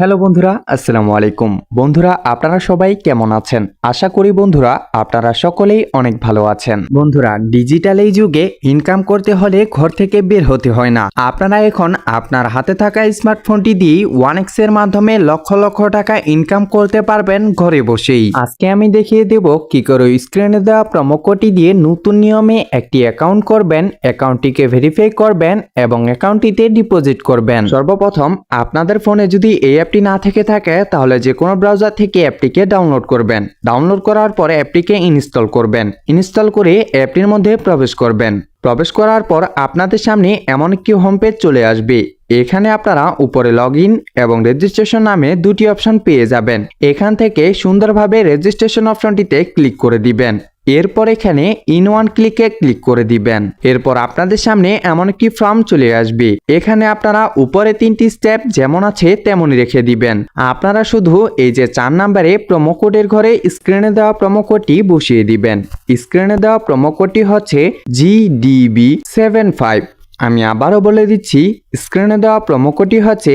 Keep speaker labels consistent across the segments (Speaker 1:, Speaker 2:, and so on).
Speaker 1: Hello বন্ধুরা, আসসালামু আলাইকুম। বন্ধুরা, আপনারা সবাই কেমন আছেন? আশা করি বন্ধুরা আপনারা সকলেই অনেক ভালো আছেন। বন্ধুরা, ডিজিটাল এই যুগে ইনকাম করতে হলে ঘর থেকে বের হতে হয় না। আপনারা এখন আপনার হাতে থাকা স্মার্টফোনটি দিয়ে 1x এর মাধ্যমে লক্ষ লক্ষ টাকা ইনকাম করতে পারবেন ঘরে বসেই। আজকে আমি দেখিয়ে দেব কি করে স্ক্রিনে দেওয়া প্রোমো কোডটি দিয়ে নতুন নিয়মে একটি অ্যাকাউন্ট করবেন, অ্যাকাউন্টটিকে ভেরিফাই করবেন এবং অ্যাকাউন্টটিতে ডিপোজিট করবেন। সর্বপ্রথম আপনাদের ফোনে যদি এই অ্যাপটি না থেকে থাকে তাহলে যে কোনো ব্রাউজার থেকে অ্যাপটিকে ডাউনলোড করবেন। ডাউনলোড করার পরে অ্যাপটিকে ইনস্টল করবেন। ইনস্টল করে অ্যাপটির মধ্যে প্রবেশ করবেন। প্রবেশ করার পর আপনাদের সামনে এমন একটি হোম পেজ চলে আসবে। এখানে আপনারা উপরে লগইন এবং রেজিস্ট্রেশন নামে দুটি অপশন পেয়ে যাবেন। এখান থেকে সুন্দরভাবে রেজিস্ট্রেশন অপশনটিতে ক্লিক করে দিবেন। এরপর এখানে ইন ওয়ান ক্লিকে ক্লিক করে দিবেন। এরপর আপনাদের সামনে এমন একটি ফর্ম চলে আসবে। এখানে আপনারা উপরে 3টি স্টেপ যেমন আছে তেমনই রেখে দিবেন। আপনারা শুধু এই যে 4 নম্বরে প্রোমো কোডের ঘরে স্ক্রিনে দেওয়া প্রোমো কোডটি বসিয়ে দিবেন। স্ক্রিনে দেওয়া প্রোমো কোডটি হচ্ছে GDB75। আমি আবারও বলে দিচ্ছি, স্ক্রিনে দেওয়া প্রোমো কোডটি হচ্ছে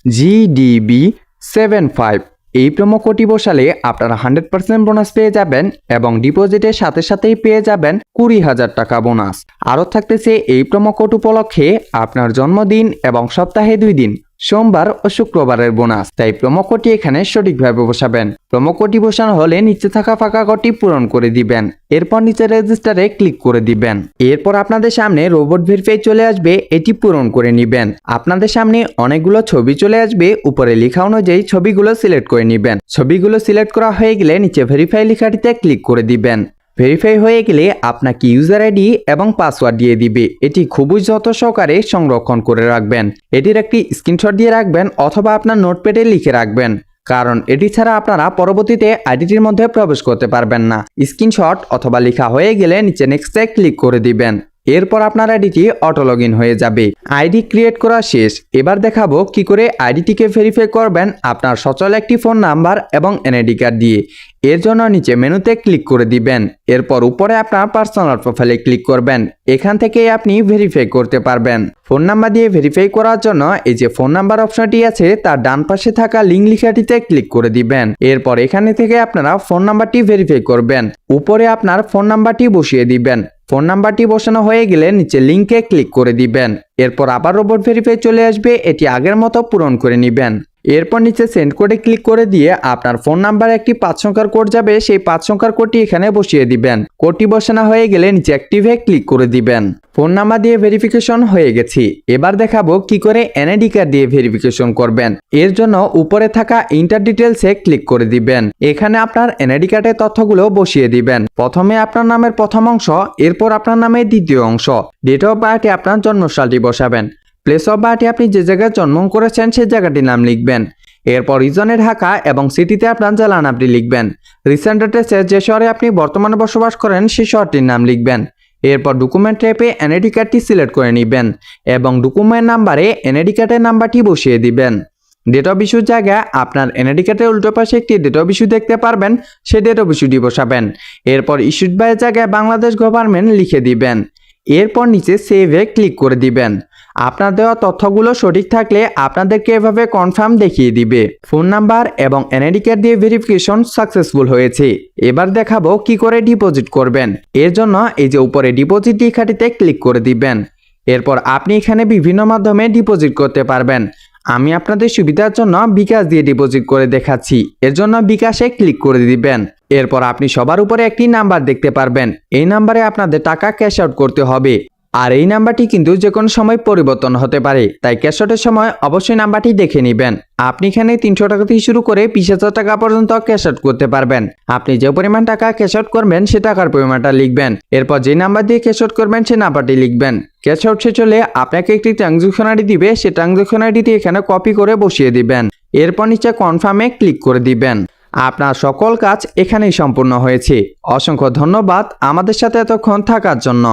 Speaker 1: GDB75। এই প্রোমো কোডটি বসালে আপনারা 100% বোনাস পেয়ে যাবেন এবং ডিপোজিটের সাথে সাথেই পেয়ে যাবেন 20,000 টাকা বোনাস। আরও থাকতেছে এই প্রোমো কোড উপলক্ষে আপনার জন্মদিন এবং সপ্তাহে 2 দিন, সোমবার ও শুক্রবারের বোনাস। তাই প্রোমো কোডটি এখানে সঠিকভাবে বসাবেন। প্রোমো কোডটি বসানো হলে নিচে থাকা ফাঁকা ঘরটি পূরণ করে দিবেন। এরপর নিচে রেজিস্টারে ক্লিক করে দিবেন। এরপর আপনাদের সামনে রোবট ভেরিফাই চলে আসবে, এটি পূরণ করে নেবেন। আপনাদের সামনে অনেকগুলো ছবি চলে আসবে। উপরে লেখা অনুযায়ী ছবিগুলো সিলেক্ট করে নেবেন। ছবিগুলো সিলেক্ট করা হয়ে গেলে নিচে ভেরিফাই লেখাটিতে ক্লিক করে দিবেন। ভেরিফাই হয়ে গেলে আপনাকে ইউজার আইডি এবং পাসওয়ার্ড দিয়ে দিবে। এটি খুবই যত্ন সহকারে সংরক্ষণ করে রাখবেন। এটির একটি স্ক্রিনশট দিয়ে রাখবেন অথবা আপনার নোটপ্যাডে লিখে রাখবেন, কারণ এটি ছাড়া আপনারা পরবর্তীতে আইডিটির মধ্যে প্রবেশ করতে পারবেন না। স্ক্রিনশট অথবা লেখা হয়ে গেলে নিচে নেক্সটে ক্লিক করে দিবেন। এরপর আপনার আইডিটি অটো লগ ইন হয়ে যাবে। আইডি ক্রিয়েট করা শেষ। এবার দেখাবো কি করে আইডিটিকে ভেরিফাই করবেন আপনার সচল একটি ফোন নাম্বার এবং এনআইডি কার্ড দিয়ে। এর জন্য নিচে মেনুতে ক্লিক করে দিবেন। এরপর উপরে আপনার পার্সোনাল প্রোফাইলে ক্লিক করবেন। এখান থেকে আপনি ভেরিফাই করতে পারবেন। ফোন নাম্বার দিয়ে ভেরিফাই করার জন্য এই যে ফোন নাম্বার অপশনটি আছে তার ডান পাশে থাকা লিঙ্ক লেখাটিতে ক্লিক করে দিবেন। এরপর এখানে থেকে আপনারা ফোন নাম্বারটি ভেরিফাই করবেন। উপরে আপনার ফোন নাম্বারটি বসিয়ে দিবেন। ফোন নাম্বারটি বসানো হয়ে গেলে নিচে লিঙ্কে ক্লিক করে দিবেন। এরপর আবার রোবট ভেরিফাই চলে আসবে, এটি আগের মতো পূরণ করে নেবেন। এরপর নিচে সেন্ড কোডে ক্লিক করে দিয়ে আপনার ফোন নাম্বারে একটি 5 সংখ্যার কোড যাবে, সেই 5 সংখ্যার কোডটি এখানে বসিয়ে দিবেন। কোডটি বসানো হয়ে গেলে নিচে অ্যাক্টিভে ক্লিক করে দিবেন। ফোন নাম্বার দিয়ে ভেরিফিকেশন হয়ে গেছে। এবার দেখাবো কি করে এনআইডি কার্ড দিয়ে ভেরিফিকেশন করবেন। এর জন্য উপরে থাকা ইন্টার ডিটেলসে ক্লিক করে দিবেন। এখানে আপনার এনআইডি কার্ডের তথ্যগুলো বসিয়ে দিবেন। প্রথমে আপনার নামের প্রথম অংশ, এরপর আপনার নামের দ্বিতীয় অংশ, ডেট অফ বার্থে আপনার জন্মসালটি বসাবেন। প্লেস অফ বার্থে আপনি যে জায়গায় জন্ম করেছেন সেই জায়গাটির নাম লিখবেন। এরপর রিজনে ঢাকা এবং সিটিতে আপনার জেলার নামটি লিখবেন। রিসেন্ট অ্যাড্রেসে যে শহরে আপনি বর্তমানে বসবাস করেন সেই শহরটির নাম লিখবেন। এরপর ডকুমেন্ট ট্যাবে এনআইডি কার্ডটি সিলেক্ট করে নেবেন এবং ডকুমেন্ট নাম্বারে এনআইডি কার্ডের নাম্বারটি বসিয়ে দিবেন। ডেট অফ ইস্যুর জায়গায় আপনার এনআইডি কার্ডের উল্টো পাশে একটি ডেট অফ ইস্যু দেখতে পারবেন, সেই ডেট অফ ইস্যুটি বসাবেন। এরপর ইস্যুড বাই জায়গায় বাংলাদেশ গভর্নমেন্ট লিখে দিবেন। এরপর নিচে সেভে ক্লিক করে দিবেন। আপনার দেওয়া তথ্যগুলো সঠিক থাকলে আপনাদেরকে এভাবে কনফার্ম দেখিয়ে দিবে ফোন নাম্বার এবং এনআইডি কার্ড দিয়ে ভেরিফিকেশন সাকসেসফুল হয়েছে। এবার দেখাবো কি করে ডিপোজিট করবেন। এর জন্য এই যে উপরে ডিপোজিট লেখাটিতে ক্লিক করে দিবেন। এরপর আপনি এখানে বিভিন্ন মাধ্যমে ডিপোজিট করতে পারবেন। আমি আপনাদের সুবিধার জন্য বিকাশ দিয়ে ডিপোজিট করে দেখাচ্ছি। এর জন্য বিকাশে ক্লিক করে দিবেন। এরপর আপনি সবার উপরে একটি নাম্বার দেখতে পারবেন। এই নাম্বারে আপনাদের টাকা ক্যাশ আউট করতে হবে। আর এই নাম্বারটি কিন্তু যে কোনো সময় পরিবর্তন হতে পারে, তাই ক্যাশ আউটের সময় অবশ্যই নাম্বারটি দেখে নেবেন। আপনি এখানে 300 টাকা থেকে শুরু করে 20,000 টাকা পর্যন্ত ক্যাশ আউট করতে পারবেন। আপনি যে পরিমাণ টাকা ক্যাশ আউট করবেন সে টাকার পরিমাণটা লিখবেন। এরপর যে নাম্বার দিয়ে ক্যাশ আউট করবেন সেই নাম্বারটি লিখবেন। ক্যাশ আউট শেষ হলে আপনাকে একটি ট্রানজ্যাকশন আইডি দিবে, সেই ট্রানজ্যাকশন আইডিটি এখানে কপি করে বসিয়ে দিবেন। এরপর নিচে কনফার্মে ক্লিক করে দিবেন। আপনার সকল কাজ এখানেই সম্পূর্ণ হয়েছে। অসংখ্য ধন্যবাদ আমাদের সাথে এতক্ষণ থাকার জন্য।